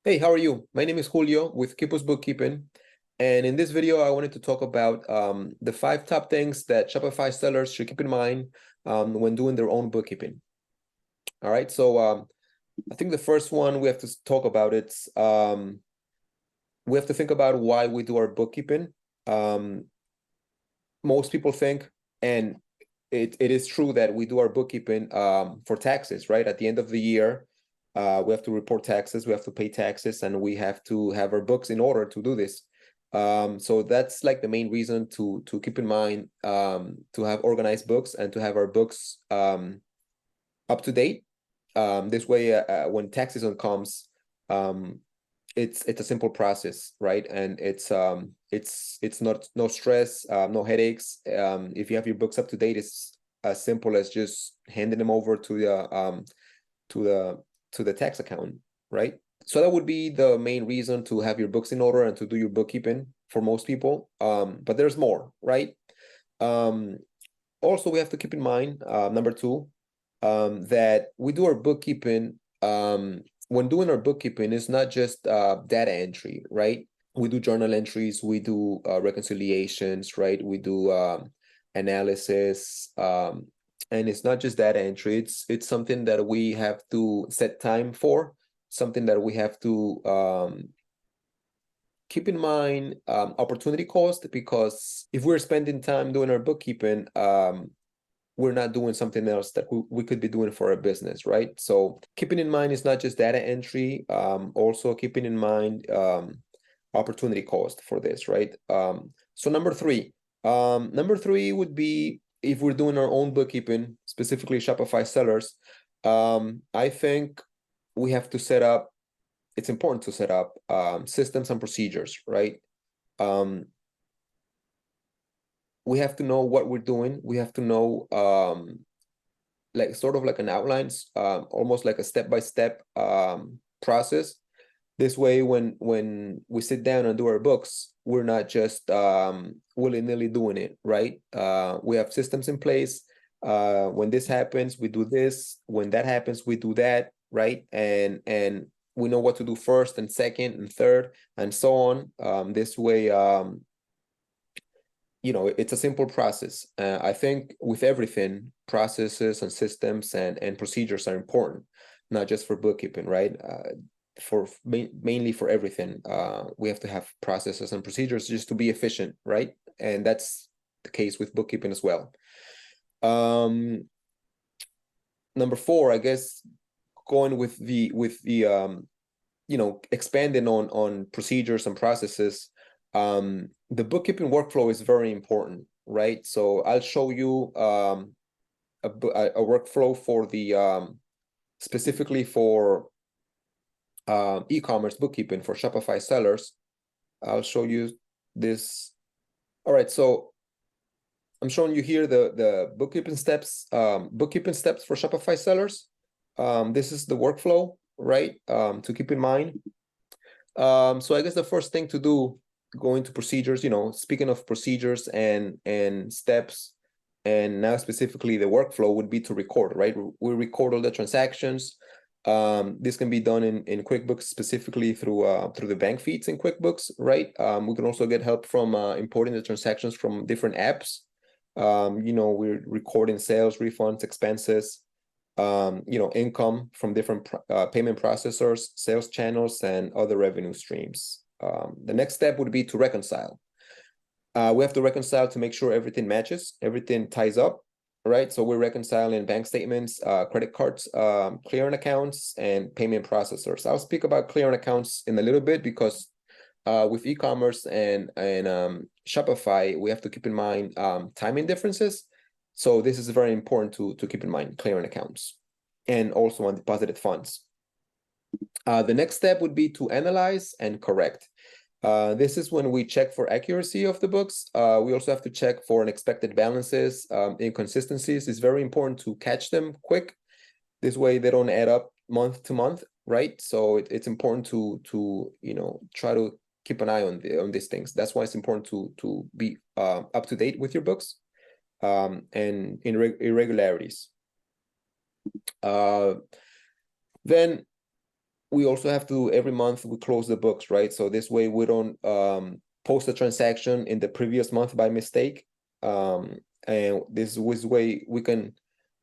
Hey, how are you? My name is Julio with Kipos Bookkeeping. And in this video, I wanted to talk about the 5 top things that Shopify sellers should keep in mind when doing their own bookkeeping. All right, so I think the first one we have to talk about it's we have to think about why we do our bookkeeping. Um, Most people think, and it is true that we do our bookkeeping for taxes, right? At the end of the year, we have to report taxes, we have to pay taxes, and we have to have our books in order to do this. So that's like the main reason to keep in mind to have organized books and to have our books up to date. This way, when tax season comes, um, it's a simple process, right? And it's not no stress, no headaches. If you have your books up to date, it's as simple as just handing them over to to the the tax account, right? So that would be the main reason to have your books in order and to do your bookkeeping for most people. But there's more, right? Um, Also, we have to keep in mind, number two, that we do our bookkeeping. When doing our bookkeeping, it's not just data entry, right? We do journal entries, we do reconciliations, right? We do analysis, and it's not just data entry. It's something that we have to set time for, something that we have to keep in mind opportunity cost, because if we're spending time doing our bookkeeping, we're not doing something else that we could be doing for a business, right? So keeping in mind it's not just data entry, also keeping in mind opportunity cost for this, right? So number three would be if we're doing our own bookkeeping, specifically Shopify sellers, I think we have to set up, it's important to set up systems and procedures, right? Um, we have to know what we're doing. We have to know like sort of like an outlines, almost like a step-by-step process. This way, when we sit down and do our books, we're not just willy-nilly doing it, right? We have systems in place. When this happens, we do this. When that happens, we do that, right? And we know what to do first and second and third and so on. This way, it's a simple process. I think with everything, processes and systems and procedures are important, not just for bookkeeping, right? Mainly for everything, we have to have processes and procedures just to be efficient, right? And that's the case with bookkeeping as well. Number four, I guess, going with the expanding on procedures and processes, the bookkeeping workflow is very important, right? So I'll show you a workflow for the specifically for e-commerce bookkeeping for Shopify sellers. I'll show you this. All right, so I'm showing you here the bookkeeping steps for Shopify sellers. This is the workflow, right? To keep in mind. So I guess the first thing to do, going to procedures, speaking of procedures and steps, and now specifically the workflow would be to record, right? We record all the transactions. This can be done in QuickBooks, specifically through the bank feeds in QuickBooks, right? We can also get help from importing the transactions from different apps. We're recording sales, refunds, expenses, income from different payment processors, sales channels, and other revenue streams. The next step would be to reconcile. We have to reconcile to make sure everything matches, everything ties up, right? So we're reconciling bank statements, credit cards, clearing accounts, and payment processors. I'll speak about clearing accounts in a little bit because with e-commerce and Shopify, we have to keep in mind timing differences. So this is very important to keep in mind, clearing accounts and also undeposited funds. The next step would be to analyze and correct. This is when we check for accuracy of the books. We also have to check for unexpected balances, inconsistencies. It's very important to catch them quick. This way they don't add up month to month, right? So it's important to try to keep an eye on these things. That's why it's important to be up to date with your books and irregularities. Then we also have to, every month we close the books, right? So this way we don't post a transaction in the previous month by mistake. And this way we can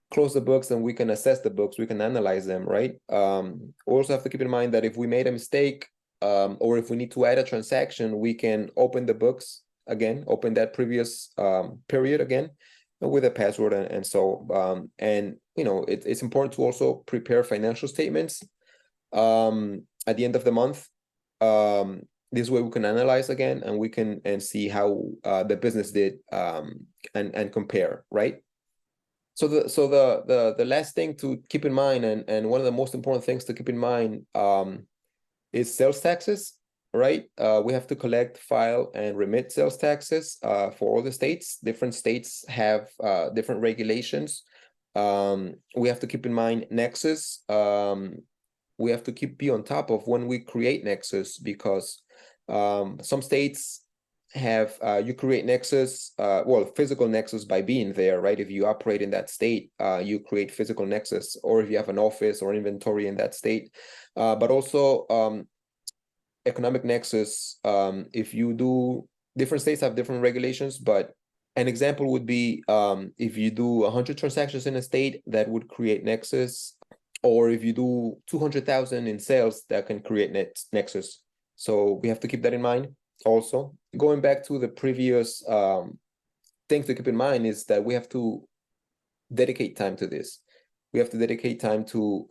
close the books and we can assess the books, we can analyze them, right? We also have to keep in mind that if we made a mistake, or if we need to add a transaction, we can open the books again, open that previous period again with a password and so and you know, it's important to also prepare financial statements at the end of the month. This way we can analyze again and we can see how the business did and compare, right? So the last thing to keep in mind, and one of the most important things to keep in mind is sales taxes, right? We have to collect, file, and remit sales taxes for all the states. Different states have different regulations. We have to keep in mind Nexus. We have to be on top of when we create Nexus, because some states have you create Nexus, well, physical Nexus by being there, right? If you operate in that state, you create physical Nexus, or if you have an office or inventory in that state. But also economic Nexus, if you do, different states have different regulations, but an example would be if you do 100 transactions in a state, that would create Nexus, or if you do 200,000 in sales, that can create Nexus. So we have to keep that in mind. Also, going back to the previous thing to keep in mind is that we have to dedicate time to this. We have to dedicate time to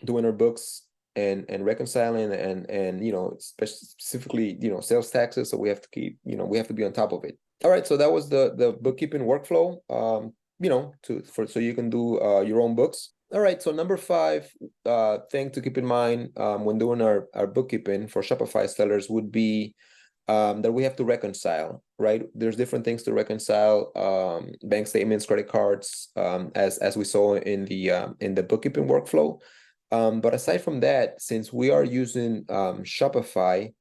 doing our books and reconciling and you know, specifically, you know, sales taxes. So we have to keep, you know, we have to be on top of it. All right, so that was the bookkeeping workflow. You know, so you can do your own books. All right, so number 5 thing to keep in mind when doing our bookkeeping for Shopify sellers would be that we have to reconcile, right? There's different things to reconcile, bank statements, credit cards, as we saw in the bookkeeping workflow. But aside from that, since we are using Shopify,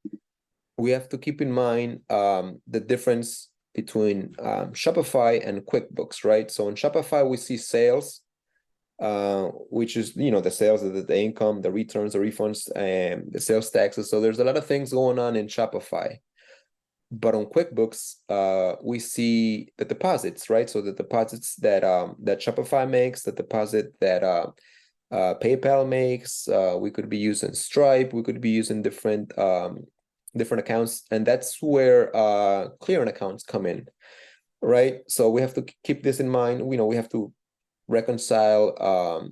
we have to keep in mind the difference between Shopify and QuickBooks, right? So in Shopify, we see sales, which is, you know, the sales, the income, the returns, the refunds, and the sales taxes. So there's a lot of things going on in Shopify. But on QuickBooks, we see the deposits, right? So the deposits that Shopify makes, the deposit that PayPal makes. We could be using Stripe. We could be using different accounts, and that's where clearing accounts come in, right? So we have to keep this in mind. You know, we have to reconcile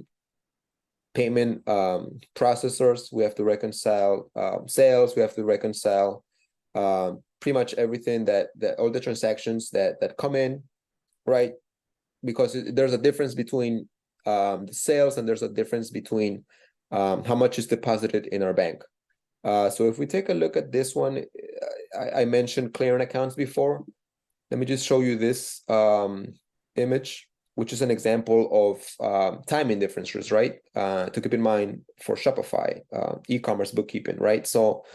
payment processors. We have to reconcile sales. We have to reconcile pretty much everything that all the transactions that come in, right? Because there's a difference between the sales, and there's a difference between how much is deposited in our bank. So if we take a look at this one, I mentioned clearing accounts before. Let me just show you this image, which is an example of timing differences, right? To keep in mind for Shopify e-commerce bookkeeping, right? So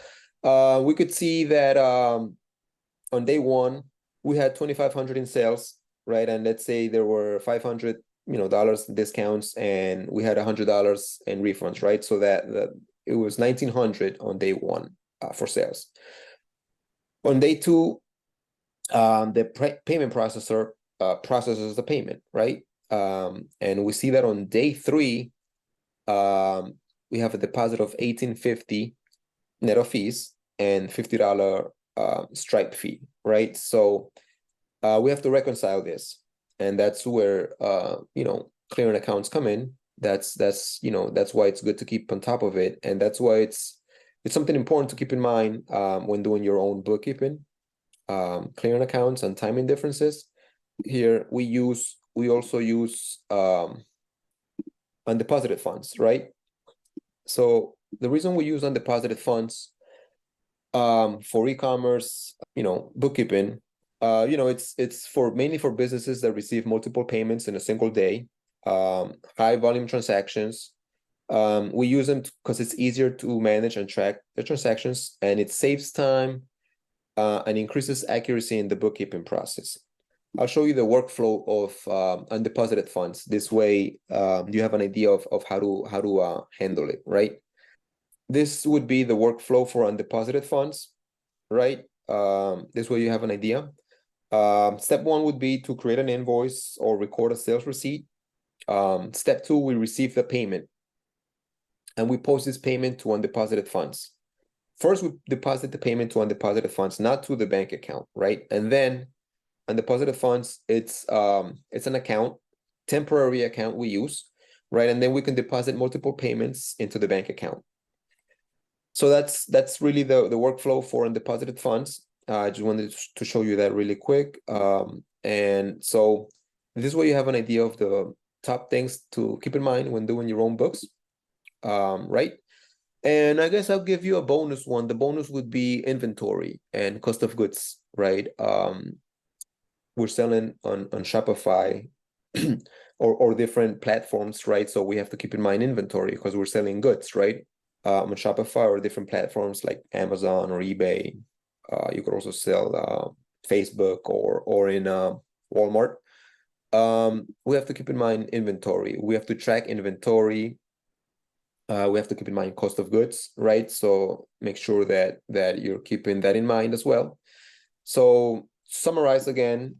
we could see that on day 1, we had 2,500 in sales, right? And let's say there were $500, you know, dollars in discounts, and we had $100 in refunds, right? So that it was 1,900 on day 1 for sales. On day 2, the payment processor processes the payment, right? And we see that on day 3, we have a deposit of $1,850 net of fees and $50 Stripe fee, right? So we have to reconcile this, and that's where you know, clearing accounts come in. That's you know, that's why it's good to keep on top of it, and that's why it's something important to keep in mind when doing your own bookkeeping. Clearing accounts and timing differences. Here we also use undeposited funds, right? So the reason we use undeposited funds for e-commerce, you know, bookkeeping, you know, it's mainly for businesses that receive multiple payments in a single day, high volume transactions. We use them because it's easier to manage and track the transactions, and it saves time and increases accuracy in the bookkeeping process. I'll show you the workflow of undeposited funds. This way, you have an idea of how to handle it, right? this would be the workflow for undeposited funds, right? This way you have an idea. Step one would be to create an invoice or record a sales receipt. Step two, we receive the payment and we post this payment to undeposited funds. First, we deposit the payment to undeposited funds, not to the bank account, right? And then undeposited funds, it's an account, temporary account we use, right? And then we can deposit multiple payments into the bank account. So that's really the workflow for undeposited funds. I just wanted to show you that really quick. And so this way you have an idea of the top things to keep in mind when doing your own books, right? And I guess I'll give you a bonus one. The bonus would be inventory and cost of goods, right? We're selling on Shopify or different platforms, right? So we have to keep in mind inventory because we're selling goods, right? On Shopify or different platforms like Amazon or eBay. You could also sell Facebook or in Walmart. We have to keep in mind inventory. We have to track inventory. We have to keep in mind cost of goods, right? So make sure that you're keeping that in mind as well. So summarize again,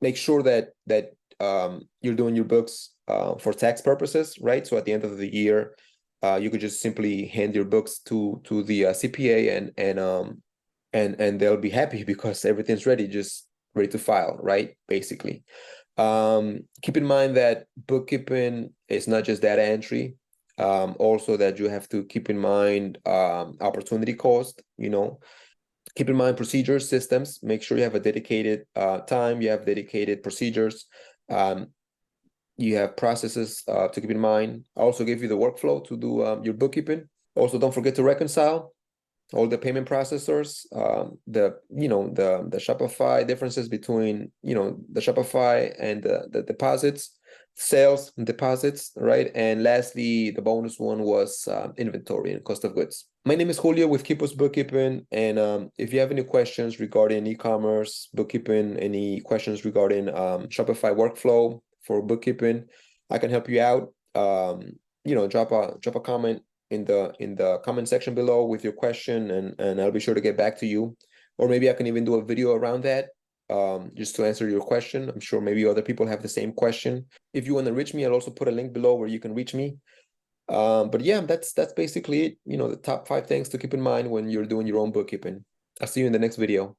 make sure that you're doing your books for tax purposes, right? So at the end of the year, you could just simply hand your books to the CPA and they'll be happy because everything's ready, just ready to file, right? Basically. Keep in mind that bookkeeping is not just data entry. Also that you have to keep in mind opportunity cost, keep in mind procedures, systems, make sure you have a dedicated time, you have dedicated procedures, you have processes to keep in mind. I also give you the workflow to do your bookkeeping. Also, don't forget to reconcile all the payment processors, the Shopify differences between, the Shopify and the deposits, sales and deposits, right? And lastly, the bonus one was inventory and cost of goods. My name is Julio with Keepos Bookkeeping. And if you have any questions regarding e-commerce, bookkeeping, any questions regarding Shopify workflow for bookkeeping, I can help you out. Drop a comment in the comment section below with your question, and I'll be sure to get back to you. Or maybe I can even do a video around that, just to answer your question. I'm sure maybe other people have the same question. If you want to reach me, I'll also put a link below where you can reach me. But yeah, that's basically it. The top 5 things to keep in mind when you're doing your own bookkeeping. I'll see you in the next video.